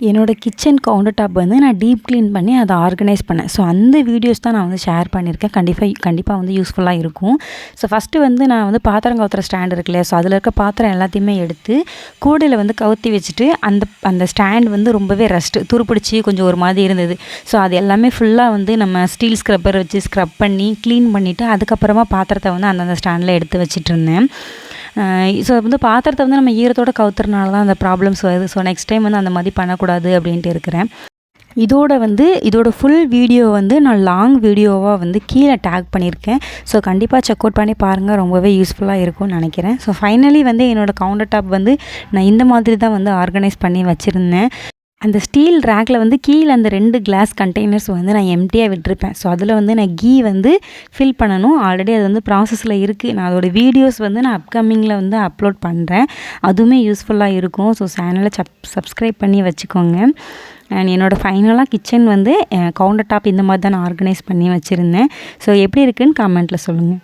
என்னோடய kitchen counter top வந்து நான் டீப் க்ளீன் பண்ணி அதை ஆர்கனைஸ் பண்ணேன். ஸோ அந்த வீடியோஸ் தான் நான் வந்து ஷேர் பண்ணியிருக்கேன். கண்டிப்பாக வந்து யூஸ்ஃபுல்லாக இருக்கும். ஸோ ஃபஸ்ட்டு வந்து நான் வந்து பாத்திரம் கவுத்துற ஸ்டாண்ட் இருக்கு இல்லையா, ஸோ அதில் இருக்க பாத்திரம் எல்லாத்தையுமே எடுத்து கூடையில் வந்து கவுத்தி வச்சுட்டு அந்த ஸ்டாண்ட் வந்து ரொம்பவே துருப்பிடிச்சி கொஞ்சம் ஒரு மாதிரி இருந்தது. ஸோ அது எல்லாமே ஃபுல்லாக வந்து நம்ம ஸ்டீல் ஸ்க்ரப்பர் வச்சு ஸ்க்ரப் பண்ணி க்ளீன் பண்ணிவிட்டு அதுக்கப்புறமா பாத்திரத்தை வந்து அந்தந்த ஸ்டாண்டில் எடுத்து வச்சுட்ருந்தேன். ஸோ வந்து பாத்திரத்தை வந்து நம்ம ஈரத்தோடு கவுத்துறனால தான் அந்த ப்ராப்ளம்ஸ் வருது. ஸோ நெக்ஸ்ட் டைம் வந்து அந்த மாதிரி பண்ணக்கூடாது அப்படின்ட்டு இருக்கிறேன். இதோட ஃபுல் வீடியோ வந்து நான் லாங் வீடியோவாக வந்து கீழே டேக் பண்ணியிருக்கேன். ஸோ கண்டிப்பாக செக் அவுட் பண்ணி பாருங்கள், ரொம்பவே யூஸ்ஃபுல்லாக இருக்கும்னு நினைக்கிறேன். ஸோ ஃபைனலி வந்து என்னோடய கவுண்டர் டாப் வந்து நான் இந்த மாதிரி தான் வந்து ஆர்கனைஸ் பண்ணி வச்சுருந்தேன். அந்த ஸ்டீல் ரேக்கில் வந்து கீழே அந்த 2 கிளாஸ் கண்டெய்னர்ஸ் வந்து நான் எம்டியாக விட்டுருப்பேன். ஸோ அதில் வந்து நான் கீ வந்து ஃபில் பண்ணணும். ஆல்ரெடி அது வந்து ப்ராசஸில் இருக்குது. நான் அதோடய வீடியோஸ் வந்து நான் அப்கமிங்கில் வந்து அப்லோட் பண்ணுறேன். அதுவுமே யூஸ்ஃபுல்லாக இருக்கும். ஸோ சேனலை சப்ஸ்கிரைப் பண்ணி வச்சுக்கோங்க. அண்ட் என்னோடய ஃபைனலாக கிச்சன் வந்து கவுண்டர் டாப் இந்த மாதிரி தான் நான் ஆர்கனைஸ் பண்ணி வச்சுருந்தேன். ஸோ எப்படி இருக்குதுன்னு கமெண்ட்டில் சொல்லுங்கள்.